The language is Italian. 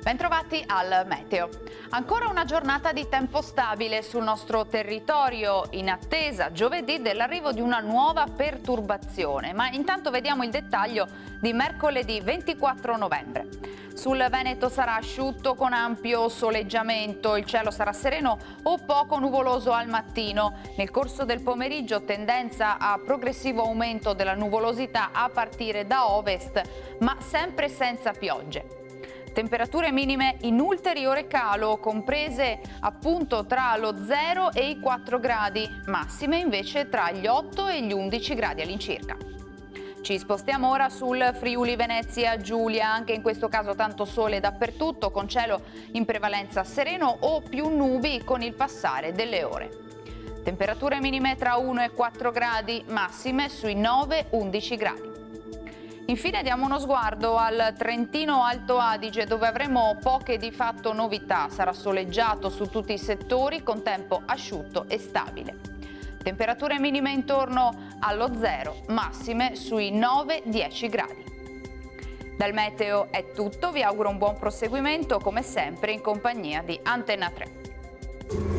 Bentrovati al Meteo. Ancora una giornata di tempo stabile sul nostro territorio in attesa giovedì dell'arrivo di una nuova perturbazione, ma intanto vediamo il dettaglio di mercoledì 24 novembre. Sul Veneto sarà asciutto con ampio soleggiamento, il cielo sarà sereno o poco nuvoloso al mattino. Nel corso del pomeriggio tendenza a progressivo aumento della nuvolosità a partire da ovest, ma sempre senza piogge. Temperature minime in ulteriore calo, comprese appunto tra lo 0 e i 4 gradi, massime invece tra gli 8 e gli 11 gradi all'incirca. Ci spostiamo ora sul Friuli Venezia Giulia, anche in questo caso tanto sole dappertutto, con cielo in prevalenza sereno o più nubi con il passare delle ore. Temperature minime tra 1 e 4 gradi, massime sui 9-11 gradi. Infine diamo uno sguardo al Trentino Alto Adige, dove avremo poche di fatto novità. Sarà soleggiato su tutti i settori con tempo asciutto e stabile. Temperature minime intorno allo 0, massime sui 9-10 gradi. Dal meteo è tutto, vi auguro un buon proseguimento come sempre in compagnia di Antenna 3.